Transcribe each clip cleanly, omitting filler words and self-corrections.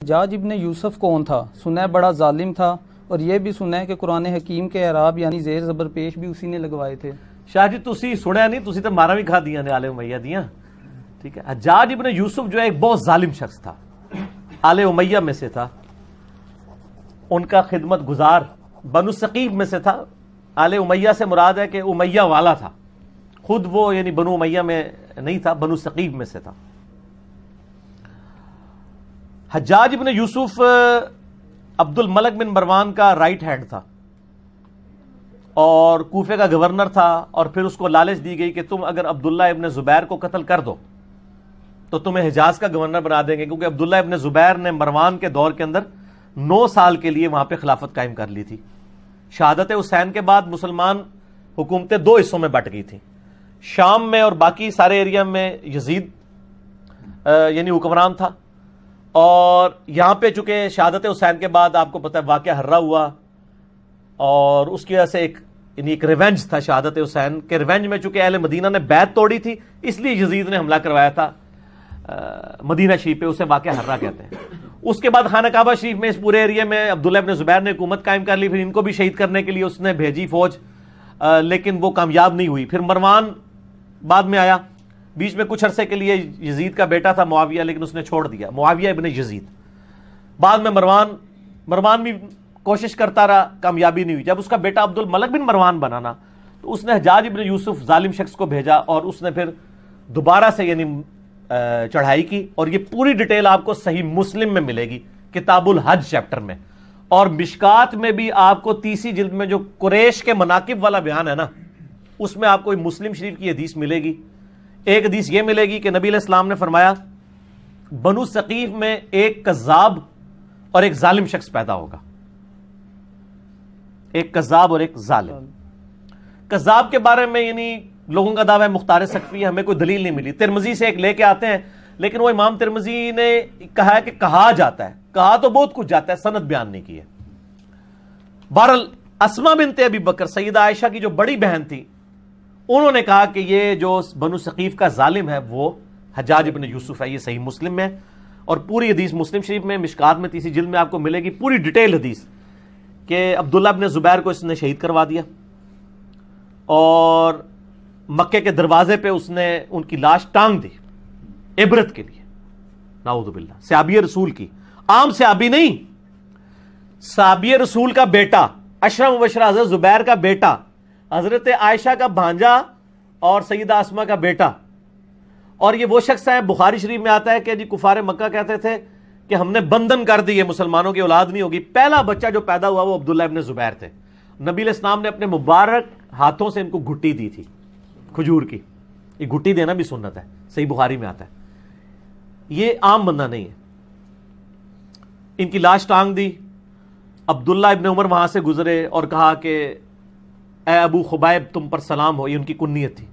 حجاج ابن یوسف کون تھا؟ سنا ہے بڑا ظالم تھا، اور یہ بھی سنا ہے کہ قرآن حکیم کے اعراب یعنی زیر زبر پیش بھی اسی نے لگوائے تھے۔ شاہ جی تسی سنیا نہیں، تسی تو مارا بھی کھا دیا نے آل امیہ دیاں، ٹھیک ہے۔ حجاج ابن یوسف جو ہے ایک بہت ظالم شخص تھا، آل امیہ میں سے تھا، ان کا خدمت گزار بنو ثقیف میں سے تھا۔ آل امیہ سے مراد ہے کہ امیہ والا تھا، خود وہ یعنی بنو امیہ میں نہیں تھا، بنو ثقیف میں سے تھا۔ حجاج ابن یوسف عبد الملک بن مروان کا رائٹ ہینڈ تھا اور کوفے کا گورنر تھا، اور پھر اس کو لالچ دی گئی کہ تم اگر عبداللہ ابن زبیر کو قتل کر دو تو تمہیں حجاز کا گورنر بنا دیں گے، کیونکہ عبداللہ ابن زبیر نے مروان کے دور کے اندر 9 سال کے لیے وہاں پہ خلافت قائم کر لی تھی۔ شہادت حسین کے بعد مسلمان حکومتیں 2 حصوں میں بٹ گئی تھیں، شام میں اور باقی سارے ایریا میں یزید یعنی حکمران تھا، اور یہاں پہ چونکہ شہادت حسین کے بعد آپ کو پتہ ہے واقعہ ہررا ہوا، اور اس کی وجہ سے ایک ریونج تھا شہادت حسین کے ریونج میں، چونکہ اہل مدینہ نے بیعت توڑی تھی اس لیے یزید نے حملہ کروایا تھا مدینہ شریف پہ، اسے واقعہ ہررا کہتے ہیں۔ اس کے بعد خانہ کعبہ شریف میں اس پورے ایریا میں عبداللہ ابن زبیر نے حکومت قائم کر لی، پھر ان کو بھی شہید کرنے کے لیے اس نے بھیجی فوج، لیکن وہ کامیاب نہیں ہوئی۔ پھر مروان بعد میں آیا، بیچ میں کچھ عرصے کے لیے یزید کا بیٹا تھا معاویہ، لیکن اس نے چھوڑ دیا، معاویہ ابن یزید۔ بعد میں مروان بھی کوشش کرتا رہا، کامیابی نہیں ہوئی۔ جب اس کا بیٹا عبد الملک بن مروان بنانا تو اس نے حجاج ابن یوسف ظالم شخص کو بھیجا، اور اس نے پھر دوبارہ سے یعنی چڑھائی کی، اور یہ پوری ڈیٹیل آپ کو صحیح مسلم میں ملے گی کتاب الحج چیپٹر میں، اور مشکات میں بھی آپ کو 30 جلد میں جو قریش کے مناقب والا بیان ہے نا، اس میں آپ کو مسلم شریف کی حدیث ملے گی۔ ایک حدیث یہ ملے گی کہ نبی علیہ السلام نے فرمایا بنو ثقیف میں ایک کذاب اور ایک ظالم شخص پیدا ہوگا، ایک کذاب اور ایک ظالم۔ کذاب کے بارے میں یعنی لوگوں کا دعویٰ ہے مختار سقفی، ہمیں کوئی دلیل نہیں ملی، ترمذی سے ایک لے کے آتے ہیں، لیکن وہ امام ترمذی نے کہا ہے کہ کہا جاتا ہے، کہا تو بہت کچھ جاتا ہے، سند بیان نہیں کی ہے۔ بہرحال اسما بنت ابی بکر سیدہ عائشہ کی جو بڑی بہن تھی، انہوں نے کہا کہ یہ جو بنو ثقیف کا ظالم ہے وہ حجاج ابن یوسف ہے۔ یہ صحیح مسلم میں، اور پوری حدیث مسلم شریف میں مشکات میں 30 جلد میں آپ کو ملے گی پوری ڈیٹیل حدیث کہ عبداللہ ابن زبیر کو اس نے شہید کروا دیا، اور مکے کے دروازے پہ اس نے ان کی لاش ٹانگ دی عبرت کے لیے، نعوذ باللہ، صحابی رسول کی، عام صحابی نہیں، صحابی رسول کا بیٹا، اشرف مبشرہ حضرت زبیر کا بیٹا، حضرت عائشہ کا بھانجا اور سیدہ اسما کا بیٹا۔ اور یہ وہ شخص ہے، بخاری شریف میں آتا ہے کہ جی کفار مکہ کہتے تھے کہ ہم نے بندھن کر دی، مسلمانوں کی اولاد نہیں ہوگی۔ پہلا بچہ جو پیدا ہوا وہ عبداللہ ابن زبیر تھے۔ نبی علیہ السلام نے اپنے مبارک ہاتھوں سے ان کو گھٹی دی تھی کھجور کی، یہ گھٹی دینا بھی سنت ہے، صحیح بخاری میں آتا ہے، یہ عام بندہ نہیں ہے۔ ان کی لاش ٹانگ دی، عبداللہ ابن عمر وہاں سے گزرے اور کہا کہ اے ابو خبائب تم پر سلام ہو، یہ ان کی کنیت تھی،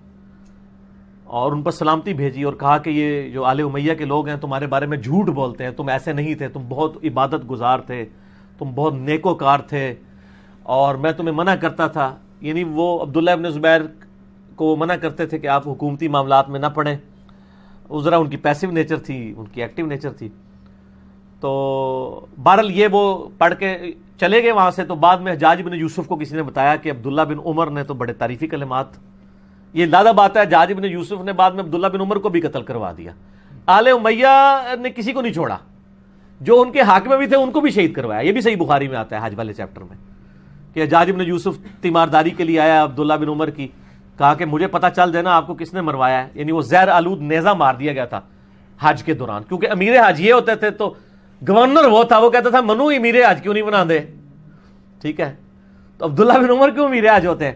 اور ان پر سلامتی بھیجی، اور کہا کہ یہ جو آل امیہ کے لوگ ہیں تمہارے بارے میں جھوٹ بولتے ہیں، تم ایسے نہیں تھے، تم بہت عبادت گزار تھے، تم بہت نیکوکار تھے، اور میں تمہیں منع کرتا تھا، یعنی وہ عبداللہ ابن زبیر کو منع کرتے تھے کہ آپ حکومتی معاملات میں نہ پڑیں، ذرا ان کی پیسو نیچر تھی، ان کی ایکٹیو نیچر تھی۔ تو بہرحال یہ وہ پڑھ کے چلے گئے وہاں سے، تو بعد میں حجاج بن یوسف کو کسی نے بتایا کہ عبداللہ بن عمر نے تو بڑے تعریفی کلمات، یہ لادہ بات ہے، حجاج بن یوسف نے بعد میں عبداللہ بن عمر کو بھی قتل کروا دیا۔ آل امیہ نے کسی کو نہیں چھوڑا، جو ان کے حاکم بھی تھے ان کو بھی شہید کروایا۔ یہ بھی صحیح بخاری میں آتا ہے حج والے چیپٹر میں کہ حجاج بن یوسف تیمارداری کے لیے آیا عبداللہ بن عمر کی، کہا کہ مجھے پتہ چل جائے نا آپ کو کس نے مروایا ہے، یعنی وہ زہر آلود نیزہ مار دیا گیا تھا حج کے دوران، کیونکہ امیر حج یہ ہوتے تھے، تو گورنر وہ تھا، وہ کہتا تھا منو امیر حج کیوں نہیں بنا دے، ٹھیک ہے، تو عبداللہ بن عمر کیوں امیر حج ہوتے ہیں؟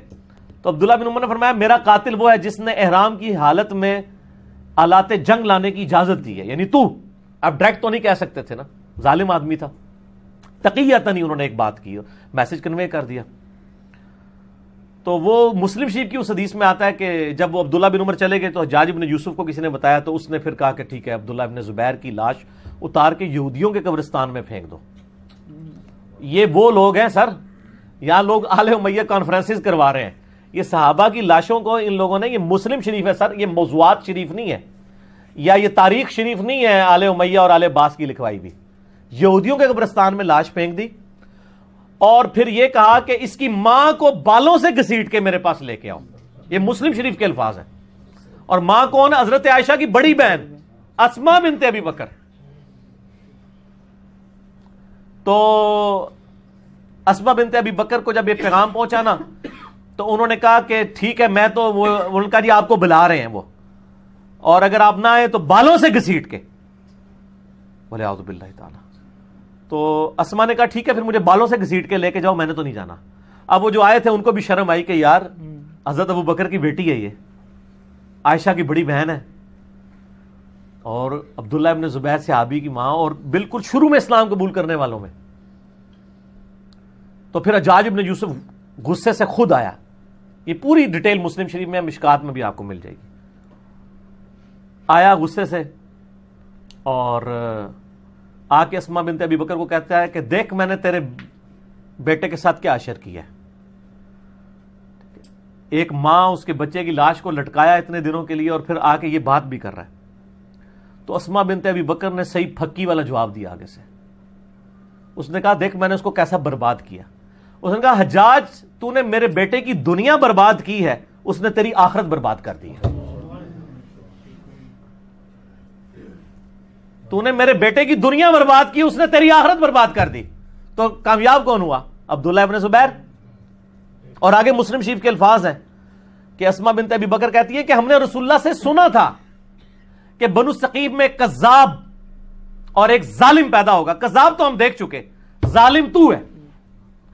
تو عبداللہ بن عمر نے فرمایا میرا قاتل وہ ہے جس نے احرام کی حالت میں آلات جنگ لانے کی اجازت دی ہے، یعنی تو اب ڈائریکٹ تو نہیں کہہ سکتے تھے نا، ظالم آدمی تھا، تقیۃً انہوں نے ایک بات کی، میسج کنوے کر دیا۔ تو وہ مسلم شریف کی اس حدیث میں آتا ہے کہ جب وہ عبداللہ بن عمر چلے گئے تو حجاج بن یوسف کو کسی نے بتایا، تو اس نے پھر کہا کہ ٹھیک ہے عبداللہ بن زبیر کی لاش اتار کے یہودیوں کے قبرستان میں پھینک دو۔ یہ وہ لوگ ہیں سر، یہاں لوگ آل امیہ کانفرنسز کروا رہے ہیں، یہ صحابہ کی لاشوں کو ان لوگوں نے، یہ مسلم شریف ہے سر، یہ موضوعات شریف نہیں ہے، یا یہ تاریخ شریف نہیں ہے آل امیہ اور آل عباس کی لکھوائی بھی، یہودیوں کے قبرستان میں لاش پھینک دی اور پھر یہ کہا کہ اس کی ماں کو بالوں سے گھسیٹ کے میرے پاس لے کے آؤ. یہ مسلم شریف کے الفاظ ہیں. اور ماں کون ہے؟ حضرت عائشہ کی بڑی بہن اسماء بنت ابی بکر. تو اسماء بنت ابی بکر کو جب یہ پیغام پہنچا نا تو انہوں نے کہا کہ ٹھیک ہے میں تو ان کا جی آپ کو بلا رہے ہیں وہ, اور اگر آپ نہ آئے تو بالوں سے گھسیٹ کے. بولے اعوذ باللہ تعالی. تو اسماء نے کہا ٹھیک ہے پھر مجھے بالوں سے گھسیٹ کے لے کے جاؤ, میں نے تو نہیں جانا. اب وہ جو آئے تھے ان کو بھی شرم آئی کہ یار حضرت ابو بکر کی بیٹی ہے, یہ عائشہ کی بڑی بہن ہے, اور عبداللہ ابن زبیر صحابی کی ماں, اور بالکل شروع میں اسلام قبول کرنے والوں میں. تو پھر حجاج ابن یوسف غصے سے خود آیا. یہ پوری ڈیٹیل مسلم شریف میں, مشکات میں بھی آپ کو مل جائے گی. آیا غصے سے اور آ کے اسماء بنت ابی بکر کو کہتا ہے کہ دیکھ میں نے تیرے بیٹے کے ساتھ کیا اشر کیا ہے. ایک ماں اس کے بچے کی لاش کو لٹکایا اتنے دنوں کے لیے اور پھر آ کے یہ بات بھی کر رہا ہے. تو اسماء بنت ابی بکر نے صحیح پھکی والا جواب دیا آگے سے. اس نے کہا دیکھ میں نے اس کو کیسا برباد کیا. اس نے کہا حجاج تو نے میرے بیٹے کی دنیا برباد کی ہے, اس نے تیری آخرت برباد کر دی ہے. تو نے میرے بیٹے کی دنیا برباد کی, اس نے تیری آخرت برباد کر دی. تو کامیاب کون ہوا؟ عبداللہ ابن زبیر. اور آگے مسلم شریف کے الفاظ ہیں کہ اسماء بنت ابی بکر کہتی ہے کہ ہم نے رسول اللہ سے سنا تھا کہ بنو ثقیف میں ایک کذاب اور ایک ظالم پیدا ہوگا. کذاب تو ہم دیکھ چکے, ظالم تو ہے.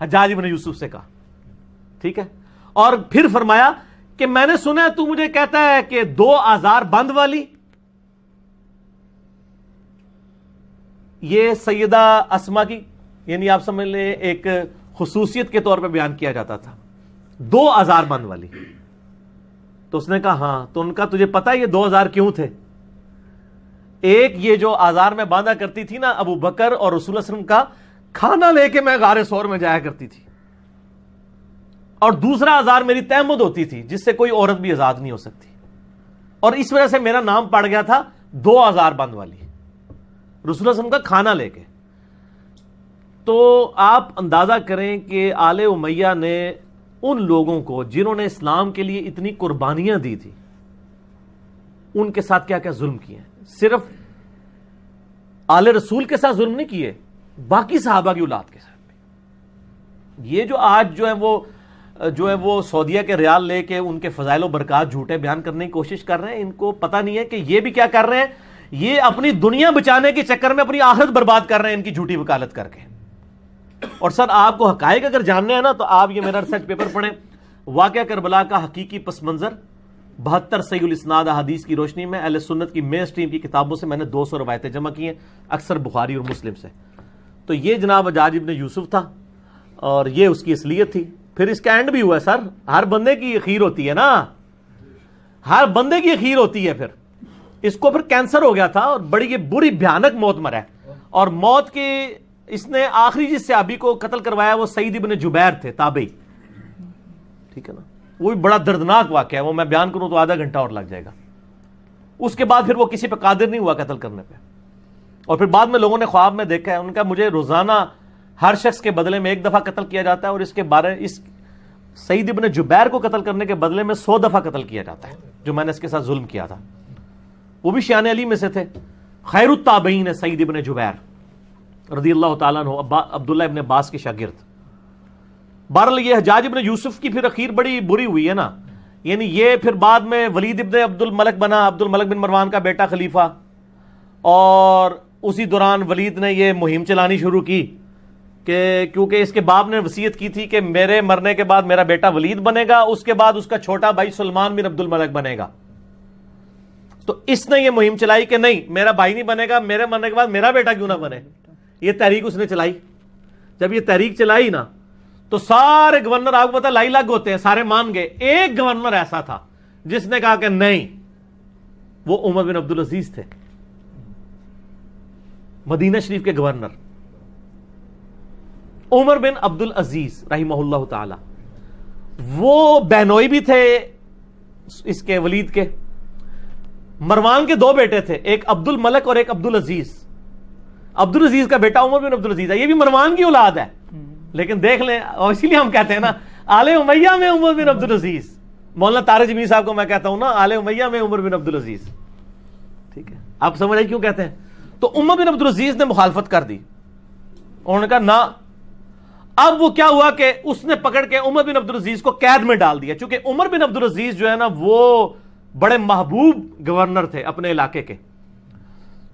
حجاج ابن یوسف سے کہا ٹھیک ہے. اور پھر فرمایا کہ میں نے سنا ہے تو مجھے کہتا ہے کہ 2 آزار بند والی. یہ سیدہ اسماء کی یعنی آپ سمجھ لیں ایک خصوصیت کے طور پہ بیان کیا جاتا تھا, 2 آزار بند والی. تو اس نے کہا ہاں. تو ان کا تجھے پتا یہ 2 آزار کیوں تھے؟ ایک یہ جو آزار میں باندھا کرتی تھی نا ابو بکر اور رسول اللہ صلی اللہ علیہ وسلم کا کھانا لے کے میں غار ثور میں جایا کرتی تھی, اور دوسرا آزار میری تہمت ہوتی تھی جس سے کوئی عورت بھی آزاد نہیں ہو سکتی, اور اس وجہ سے میرا نام پڑ گیا تھا 2 آزار بند والی, رسول اللہ صلی اللہ علیہ وسلم کا کھانا لے کے. تو آپ اندازہ کریں کہ آل امیہ نے ان لوگوں کو جنہوں نے اسلام کے لیے اتنی قربانیاں دی تھی ان کے ساتھ کیا کیا ظلم کیے ہیں. صرف آل رسول کے ساتھ ظلم نہیں کیے, باقی صحابہ کی اولاد کے ساتھ بھی. یہ جو آج جو ہے وہ سعودیہ کے ریال لے کے ان کے فضائل و برکات جھوٹے بیان کرنے کی کوشش کر رہے ہیں, ان کو پتہ نہیں ہے کہ یہ بھی کیا کر رہے ہیں, یہ اپنی دنیا بچانے کے چکر میں اپنی آخرت برباد کر رہے ہیں ان کی جھوٹی وکالت کر کے. اور سر آپ کو حقائق اگر جاننے ہیں نا تو آپ یہ میرا ریسرچ پیپر پڑھیں, واقعہ کربلا کا حقیقی پس منظر 72 صحیح الاسناد احادیث کی روشنی میں اہل سنت کی مین سٹریم کی کتابوں سے میں نے 200 روایتیں جمع کی ہیں, اکثر بخاری اور مسلم سے. تو یہ جناب حجاج ابن یوسف تھا اور یہ اس کی اصلیت تھی. پھر اس کا اینڈ بھی ہوا ہے سر, ہر بندے کی اخیر ہوتی ہے نا, ہر بندے کی اخیر ہوتی ہے. پھر اس کو پھر کینسر ہو گیا تھا اور بڑی یہ بری بھیانک موت مرا ہے, اور موت کی اس نے آخری جس صحابی کو قتل کروایا وہ سعید ابن جبیر تھے, تابعی. ٹھیک ہے نا, وہ بھی بڑا دردناک واقعہ ہے, وہ میں بیان کروں تو آدھا گھنٹہ اور لگ جائے گا. اس کے بعد پھر وہ کسی پہ قادر نہیں ہوا قتل کرنے پہ, اور پھر بعد میں لوگوں نے خواب میں دیکھا ہے ان کا مجھے روزانہ ہر شخص کے بدلے میں 1 دفعہ قتل کیا جاتا ہے, اور اس کے بارے اس سعید ابن جبیر کو قتل کرنے کے بدلے میں 100 دفعہ قتل کیا جاتا ہے جو میں نے اس کے ساتھ ظلم کیا تھا. وہ بھی شیان علی میں سے تھے, خیر التابعین ہے سعید ابن جبیر رضی اللہ تعالیٰ عنہ, عبداللہ ابن عباس کے شاگرد. بہرحال یہ حجاج ابن یوسف کی پھر اخیر بڑی بری ہوئی ہے نا, یعنی یہ پھر بعد میں ولید ابن عبد الملک بنا, عبد الملک بن مروان کا بیٹا خلیفہ, اور اسی دوران ولید نے یہ مہم چلانی شروع کی کہ کیونکہ اس کے باپ نے وصیت کی تھی کہ میرے مرنے کے بعد میرا بیٹا ولید بنے گا, اس کے بعد اس کا چھوٹا بھائی سلمان بن عبد الملک بنے گا. تو اس نے یہ مہم چلائی کہ نہیں میرا بھائی نہیں بنے گا, میرے مرنے کے بعد میرا بیٹا کیوں نہ بنے. یہ تحریک اس نے چلائی. جب یہ تحریک چلائی نا تو سارے گورنر آپ کو پتا لائی لگ ہوتے ہیں, سارے مان گئے. ایک گورنر ایسا تھا جس نے کہا کہ نہیں, وہ عمر بن عبد العزیز تھے, مدینہ شریف کے گورنر عمر بن عبد العزیز رحمہ اللہ تعالی. وہ بہنوئی بھی تھے اس کے ولید کے. مروان کے 2 بیٹے تھے, ایک عبد الملک اور ایک عبد العزیز. عبدالعزیز کا بیٹا عمر بن عبدالعزیز ہے، یہ بھی مروان کی اولاد ہے، لیکن دیکھ لیں، اور اسی لیے ہم کہتے ہیں نا آل امیہ میں عمر بن عبدالعزیز. مولانا طارق جمیل صاحب کو میں کہتا ہوں نا آل امیہ میں عمر بن عبدالعزیز. ٹھیک ہے، آپ سمجھ رہے کیوں کہتے ہیں؟ تو عمر بن عبدالعزیز نے مخالفت کر دی، انہوں نے کہا نہ. اب وہ کیا ہوا کہ اس نے پکڑ کے عمر بن عبدالعزیز کو قید میں ڈال دیا، چونکہ عمر بن عبدالعزیز جو ہے نا وہ بڑے محبوب گورنر تھے اپنے علاقے کے،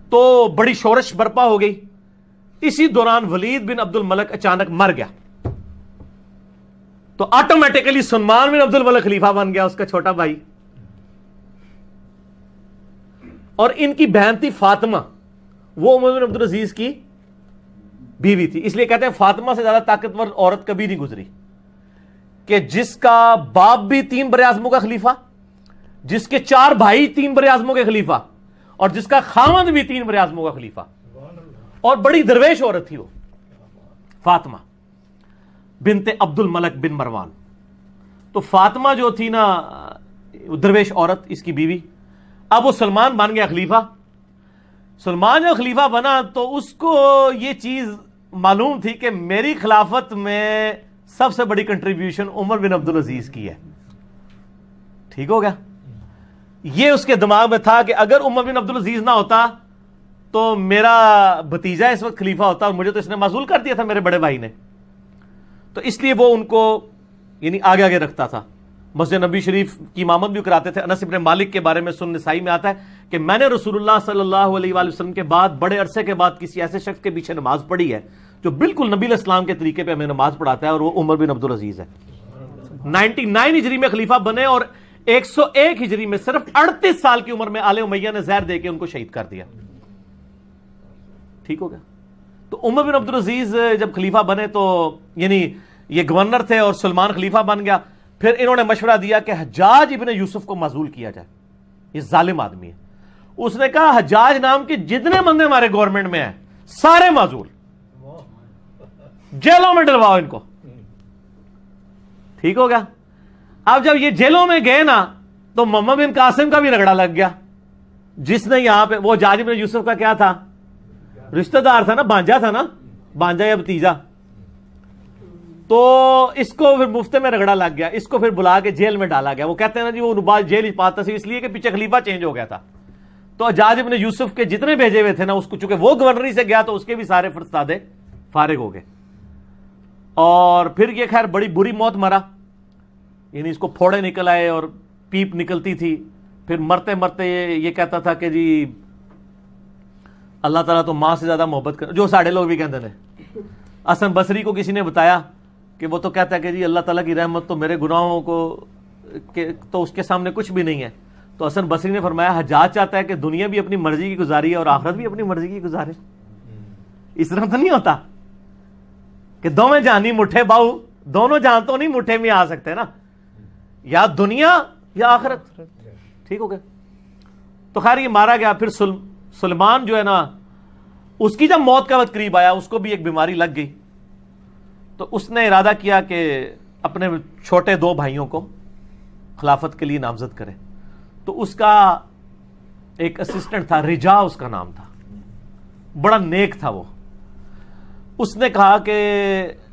تو بڑی شورش برپا ہو گئی. اسی دوران ولید بن عبد الملک اچانک مر گیا، تو آٹومیٹیکلی سلمان بن عبد الملک خلیفہ بن گیا، اس کا چھوٹا بھائی. اور ان کی بہن تھی فاطمہ، وہ عمر بن عبدالعزیز کی بیوی تھی. اس لیے کہتے ہیں فاطمہ سے زیادہ طاقتور عورت کبھی نہیں گزری، کہ جس کا باپ بھی 3 براعظموں کا خلیفہ، جس کے 4 بھائی 3 براعظموں کے خلیفہ، اور جس کا خاوند بھی 3 براعظموں کا خلیفہ. اور بڑی درویش عورت تھی وہ فاطمہ بنت عبد الملک بن مروان. تو فاطمہ جو تھی نا درویش عورت، اس کی بیوی. اب وہ سلمان بن گیا خلیفہ. سلمان جب خلیفہ بنا تو اس کو یہ چیز معلوم تھی کہ میری خلافت میں سب سے بڑی کنٹریبیوشن عمر بن عبدالعزیز کی ہے. ٹھیک ہو گیا؟ یہ اس کے دماغ میں تھا کہ اگر عمر بن عبدالعزیز نہ ہوتا تو میرا بھتیجا اس وقت خلیفہ ہوتا، اور مجھے تو اس نے معزول کر دیا تھا میرے بڑے بھائی نے. تو اس لیے وہ ان کو یعنی آگے آگے رکھتا تھا. مسجد نبی شریف کی امامت بھی کراتے تھے. انس بن مالک کے بارے میں سنن نسائی میں آتا ہے کہ میں نے رسول اللہ صلی اللہ علیہ وآلہ وسلم کے بعد بڑے عرصے کے بعد کسی ایسے شخص کے پیچھے نماز پڑھی ہے جو بالکل نبی علیہ السلام کے طریقے پہ ہمیں نماز پڑھاتا ہے، اور وہ عمر بن عبدالعزیز ہے. 99 ہجری میں خلیفہ بنے، اور 101 ہجری میں صرف 38 سال کی عمر میں آل امیہ نے زہر دے کے ان کو شہید کر دیا. ٹھیک ہو گیا؟ تو عمر بن عبدالعزیز جب خلیفہ بنے تو یعنی یہ گورنر تھے اور سلمان خلیفہ بن گیا. پھر انہوں نے مشورہ دیا کہ حجاج ابن یوسف کو معزول کیا جائے، یہ ظالم آدمی ہے. اس نے کہا حجاج نام کے جتنے بندے ہمارے گورنمنٹ میں ہیں سارے معزول، جیلوں میں ڈلواؤ ان کو. ٹھیک ہو گیا؟ اب جب یہ جیلوں میں گئے نا تو محمد بن قاسم کا بھی رگڑا لگ گیا، جس نے یہاں پہ وہ حجاج ابن یوسف کا کیا تھا، رشتہ دار تھا نا، بانجا تھا نا، بانجا یا بھتیجا. تو اس کو پھر مفتے میں رگڑا لگ گیا، اس کو پھر بلا کے جیل میں ڈالا گیا. وہ کہتے ہیں نا جی وہ نباز جیل ہی پاتا سی، اس لیے کہ پیچھے خلیفہ چینج ہو گیا تھا. تو حجاج ابن یوسف کے جتنے بھیجے ہوئے تھے نا، اس کو چونکہ وہ گورنری سے گیا تو اس کے بھی سارے فرستادے فارغ ہو گئے. اور پھر یہ خیر بڑی بری موت مرا، یعنی اس کو پھوڑے نکل آئے اور پیپ نکلتی تھی. پھر مرتے مرتے یہ کہتا تھا کہ جی اللہ تعالیٰ تو ماں سے زیادہ محبت کر، جو ساڑھے لوگ بھی کہتے ہیں. حسن بصری کو کسی نے بتایا کہ وہ تو کہتا ہے کہ جی اللہ تعالیٰ کی رحمت تو میرے گناہوں کو تو اس کے سامنے کچھ بھی نہیں ہے. تو حسن بصری نے فرمایا حجاج چاہتا ہے کہ دنیا بھی اپنی مرضی کی گزاری ہے اور آخرت بھی اپنی مرضی کی گزارے. اس طرح تو نہیں ہوتا کہ دونوں جہانی مٹھے باؤ، دونوں جہاں تو نہیں مٹھے میں آ سکتے نا، یا دنیا یا آخرت. ٹھیک ہو گیا؟ تو خیر یہ مارا گیا. پھر سلمان جو ہے نا، اس کی جب موت کا وقت قریب آیا اس کو بھی ایک بیماری لگ گئی. تو اس نے ارادہ کیا کہ اپنے چھوٹے 2 بھائیوں کو خلافت کے لیے نامزد کرے. تو اس کا ایک اسسٹنٹ تھا، رجا اس کا نام تھا، بڑا نیک تھا وہ. اس نے کہا کہ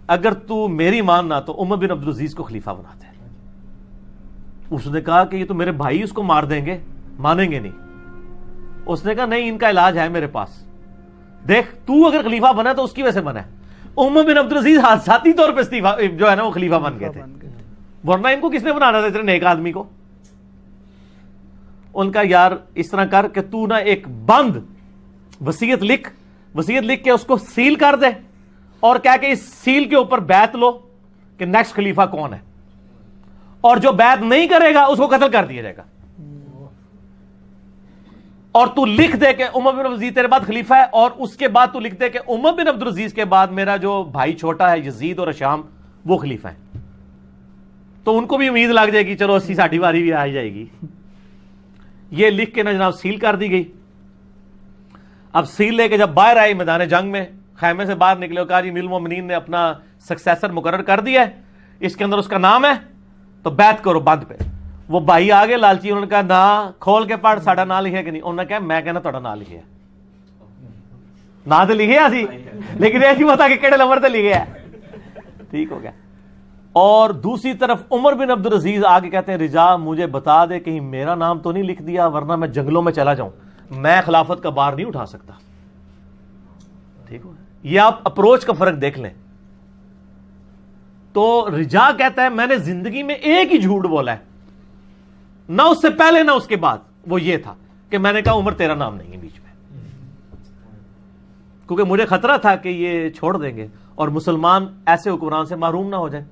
اگر تو میری ماننا تو عمر بن عبدالعزیز کو خلیفہ بنا دے. اس نے کہا کہ یہ تو میرے بھائی اس کو مار دیں گے، مانیں گے نہیں. اس نے کہا نہیں، ان کا علاج ہے میرے پاس. دیکھ تو اگر خلیفہ بنا تو اس کی وجہ سے بنا ہے. عمر بن عبدالعزیز حادثاتی طور پہ جو ہے نا وہ خلیفہ بن گئے تھے، ورنہ ان کو کس نے بنانا تھا اتنے نیک آدمی کو. ان کا یار اس طرح کر کہ تو نا ایک بند وصیت لکھ کے اس کو سیل کر دے، اور کہہ کہ اس سیل کے اوپر بیعت لو کہ نیکسٹ خلیفہ کون ہے، اور جو بیعت نہیں کرے گا اس کو قتل کر دیا جائے گا. اور تو لکھ دے کہ عمر بن عبدالعزیز تیرے بعد خلیفہ ہے، اور اس کے بعد تو لکھ دے کہ عمر بن عبدالعزیز کے بعد میرا جو بھائی چھوٹا ہے یزید اور اشام وہ خلیفہ ہے. تو ان کو بھی امید لگ جائے گی چلو 80-60 باری بھی آ جائے گی. یہ لکھ کے نا جناب سیل کر دی گئی. اب سیل لے کے جب باہر آئی میدان جنگ میں، خیمے سے باہر نکلے اور کہا جی امیر المومنین نے اپنا سکسیسر مقرر کر دیا ہے، اس کے اندر اس کا نام ہے، تو بیعت کرو بند پہ. وہ بھائی آگے لالچی، انہوں نے کہا نہ کھول کے پڑھ ساڈا نام لکھے کہ نہیں. انہوں نے کہا میں کہنا تہاڈا نام لکھیا. نہ تو لکھے سی لیکن یہ نہیں پتا کہ کہڑے نمبر تے لکھے ہے. ٹھیک ہو گیا. اور دوسری طرف عمر بن عبد العزیز آگے کہتے ہیں رجا مجھے بتا دے کہیں میرا نام تو نہیں لکھ دیا ورنہ میں جنگلوں میں چلا جاؤں, میں خلافت کا بار نہیں اٹھا سکتا. ٹھیک ہو. یہ آپ اپروچ کا فرق دیکھ لیں. تو رجا کہتا ہے میں نے زندگی میں ایک ہی جھوٹ بولا ہے, نہ اس سے پہلے نہ اس کے بعد, وہ یہ تھا کہ میں نے کہا عمر تیرا نام نہیں ہے بیچ میں, کیونکہ مجھے خطرہ تھا کہ یہ چھوڑ دیں گے اور مسلمان ایسے حکمران سے محروم نہ ہو جائیں.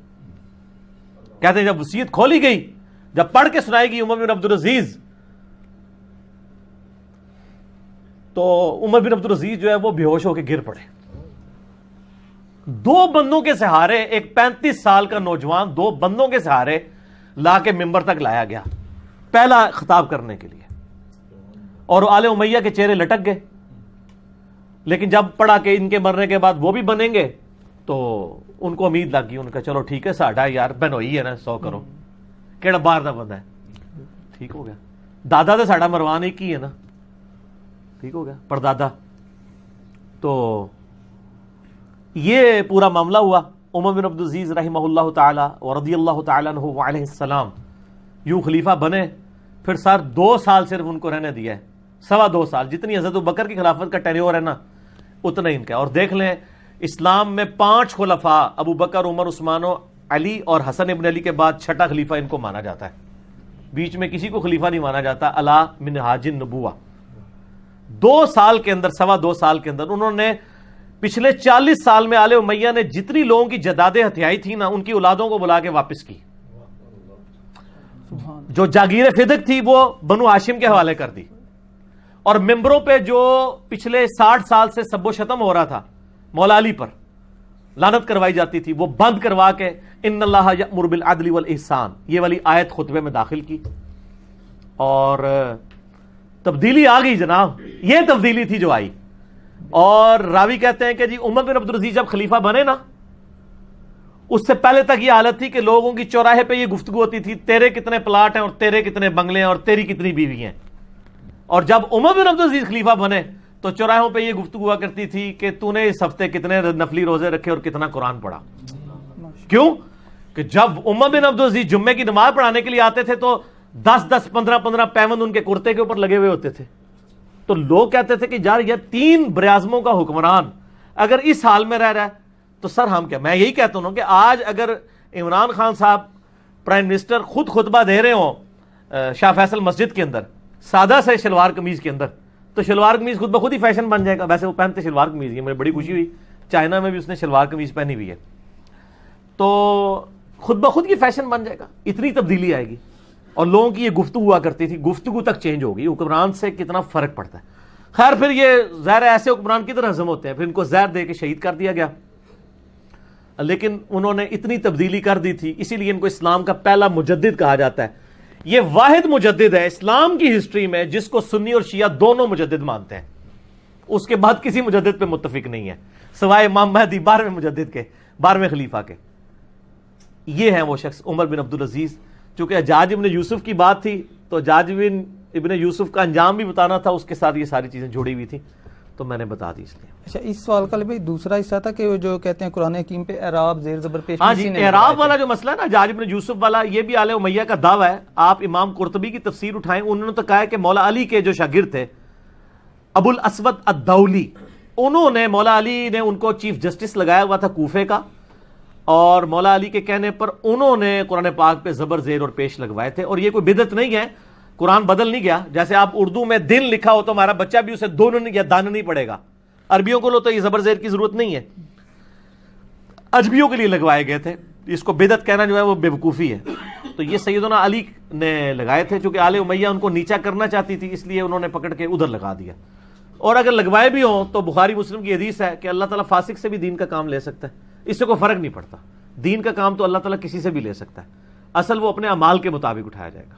کہتے ہیں جب وصیت کھولی گئی, جب پڑھ کے سنائی گئی عمر بن عبد العزیز, تو عمر بن عبد العزیز جو ہے وہ بے ہوش ہو کے گر پڑے. دو بندوں کے سہارے, ایک 35 سال کا نوجوان 2 بندوں کے سہارے لا کے ممبر تک لایا گیا پہلا خطاب کرنے کے لیے, اور آل امیہ کے چہرے لٹک گئے. لیکن جب پڑھا کہ ان کے مرنے کے بعد وہ بھی بنیں گے تو ان کو امید لگ گئی, ان کا چلو ٹھیک ہے ساڈا یار بہنوئی ہے نا 100 کرو کیڑا باہر دا بندہ ہے. ٹھیک ہو گیا. دادا تو ساڈا مروان ایک ہی ہے نا. ٹھیک ہو گیا, پردادا. تو یہ پورا معاملہ ہوا. عمر بن عبد العزیز رحمہ اللہ تعالی ورضی اللہ تعالی عنہ وعلیہ السلام یوں خلیفہ بنے. پھر سر 2 سال صرف ان کو رہنے دیا ہے, 2.25 سال. جتنی حضرت ابوبکر کی خلافت کا ٹینیور ہے نا اتنا ہی ان کا. اور دیکھ لیں اسلام میں 5 خلفاء ابو بکر, عمر, عثمان و علی اور حسن ابن علی کے بعد 6ٹھا خلیفہ ان کو مانا جاتا ہے. بیچ میں کسی کو خلیفہ نہیں مانا جاتا. الا منہاج النبوہ. 2 سال کے اندر, 2.25 سال کے اندر انہوں نے پچھلے 40 سال میں آل امیہ نے جتنی لوگوں کی جدادیں ہتھیائی تھی نا ان کی اولادوں کو بلا کے واپس کی. جو جاگیر فدق تھی وہ بنو ہاشم کے حوالے کر دی, اور ممبروں پہ جو پچھلے 60 سال سے سب و شتم ہو رہا تھا مولا علی پر, لعنت کروائی جاتی تھی, وہ بند کروا کے ان اللہ یأمر بالعدل والاحسان یہ والی آیت خطبے میں داخل کی. اور تبدیلی آ گئی جناب, یہ تبدیلی تھی جو آئی. اور راوی کہتے ہیں کہ جی عمر بن عبد العزیز جب خلیفہ بنے نا اس سے پہلے تک یہ حالت تھی کہ لوگوں کی چوراہے پہ یہ گفتگو ہوتی تھی تیرے کتنے پلاٹ ہیں اور تیرے کتنے بنگلے ہیں اور تیری کتنی بیوی ہیں. اور جب عمر بن عبد العزیز خلیفہ بنے تو چوراہوں پہ یہ گفتگو ہوا کرتی تھی کہ تو نے اس ہفتے کتنے نفلی روزے رکھے اور کتنا قرآن پڑھا. کیوں کہ جب عمر بن عبد العزیز جمعے کی نماز پڑھانے کے لیے آتے تھے تو 10 15 پیوند ان کے کرتے کے اوپر لگے ہوئے ہوتے تھے. تو لوگ کہتے تھے کہ یار یہ 3 براعظموں کا حکمران اگر اس حال میں رہ رہا ہے تو سر ہم کیا. میں یہی کہتا ہوں کہ آج اگر عمران خان صاحب پرائم منسٹر خود خطبہ دے رہے ہوں شاہ فیصل مسجد کے اندر سادہ سے شلوار قمیض کے اندر, تو شلوار قمیض خود بخود ہی فیشن بن جائے گا. ویسے وہ پہنتے شلوار قمیض, مجھے بڑی خوشی ہوئی چائنا میں بھی اس نے شلوار قمیض پہنی ہوئی ہے, تو خود بخود کی فیشن بن جائے گا. اتنی تبدیلی آئے گی. اور لوگوں کی یہ گفتگو ہوا کرتی تھی, گفتگو تک چینج ہوگی. حکمران سے کتنا فرق پڑتا ہے. خیر پھر یہ زہر ایسے حکمران کدھر ہضم ہوتے ہیں, پھر ان کو زہر دے کے شہید کر دیا گیا. لیکن انہوں نے اتنی تبدیلی کر دی تھی, اسی لیے ان کو اسلام کا پہلا مجدد کہا جاتا ہے. یہ واحد مجدد ہے اسلام کی ہسٹری میں جس کو سنی اور شیعہ دونوں مجدد مانتے ہیں. اس کے بعد کسی مجدد پہ متفق نہیں ہے سوائے امام مہدی 12ویں مجدد کے, 12ویں خلیفہ کے. یہ ہیں وہ شخص عمر بن عبد العزیز. چونکہ حجاج ابن یوسف کی بات تھی تو حجاج ابن یوسف کا انجام بھی بتانا تھا, اس کے ساتھ یہ ساری چیزیں جڑی ہوئی تھی تو میں نے بتا دی اس لیے. اچھا, اس سوال کا بھائی دوسرا حصہ تھا کہ وہ جو کہتے ہیں قرآن حکیم پہ اعراب زیر زبر پیش. ہاں جی, اعراب والا جو مسئلہ ہے نا حجاج ابن یوسف والا, یہ بھی آل امیہ کا دعویٰ ہے. آپ امام قرطبی کی تفسیر اٹھائیں, انہوں نے تو کہا ہے کہ مولا علی کے جو شاگرد تھے ابو الاسود الدولی, انہوں نے مولا علی نے ان کو چیف جسٹس لگایا ہوا تھا کوفے کا, اور مولا علی کے کہنے پر انہوں نے قرآن پاک پہ زبر زیر اور پیش لگوائے تھے. اور یہ کوئی بدعت نہیں ہے, قرآن بدل نہیں گیا. جیسے آپ اردو میں دن لکھا ہو تو ہمارا بچہ بھی اسے دون یا دان نہیں پڑے گا. عربیوں کو لو تو یہ زبر زیر کی ضرورت نہیں ہے, اجمیوں کے لیے لگوائے گئے تھے. اس کو بدعت کہنا جو ہے وہ بے وقوفی ہے. تو یہ سیدنا علی نے لگائے تھے, چونکہ آل امیہ ان کو نیچا کرنا چاہتی تھی اس لیے انہوں نے پکڑ کے ادھر لگا دیا. اور اگر لگوائے بھی ہوں تو بخاری مسلم کی حدیث ہے کہ اللہ تعالیٰ فاسق سے بھی دین کا کام لے سکتا ہے, اس سے کوئی فرق نہیں پڑتا. دین کا کام تو اللہ تعالیٰ کسی سے بھی لے سکتا ہے, اصل وہ اپنے اعمال کے مطابق اٹھایا جائے گا.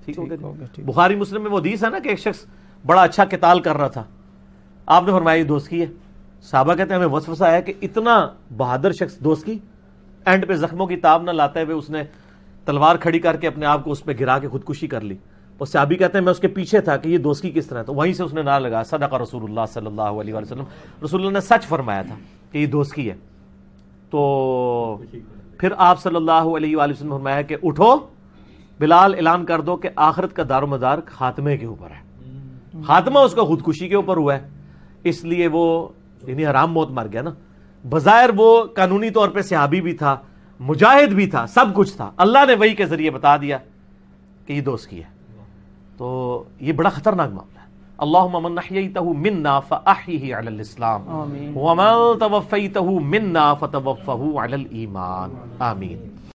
ٹھیک ہو گیا. بخاری مسلم میں وہ حدیث ہے نا کہ ایک شخص بڑا اچھا قتال کر رہا تھا, آپ نے فرمایا دوست کی ہے. صحابہ کہتے ہیں ہمیں وسوسہ آیا کہ اتنا بہادر شخص دوست کی, اینڈ پہ زخموں کی تاب نہ لاتے ہوئے اس نے تلوار کھڑی کر کے اپنے آپ کو اس پہ گرا کے خودکشی کر لی. اور صحابی کہتے ہیں میں اس کے پیچھے تھا کہ یہ دوستی کس طرح، تو وہیں سے اس نے نعرہ لگایا صدق رسول اللہ صلی اللہ علیہ وسلم، رسول اللہ نے سچ فرمایا تھا کہ یہ دوستی ہے۔ تو پھر آپ صلی اللہ علیہ وآلہ وسلم نے فرمایا کہ اٹھو بلال، اعلان کر دو کہ آخرت کا دار و مدار خاتمے کے اوپر ہے، خاتمہ اس کا خودکشی کے اوپر ہوا ہے، اس لیے وہ یعنی حرام موت مر گیا نا۔ بظاہر وہ قانونی طور پہ صحابی بھی تھا، مجاہد بھی تھا، سب کچھ تھا، اللہ نے وحی کے ذریعے بتا دیا کہ یہ دوست کی ہے۔ تو یہ بڑا خطرناک معاملہ ہے۔ اللہم من احییتہ منا فاحیہ علی الاسلام آمین۔ ومن توفیتہ منا فتوفہ علی الایمان، آمین۔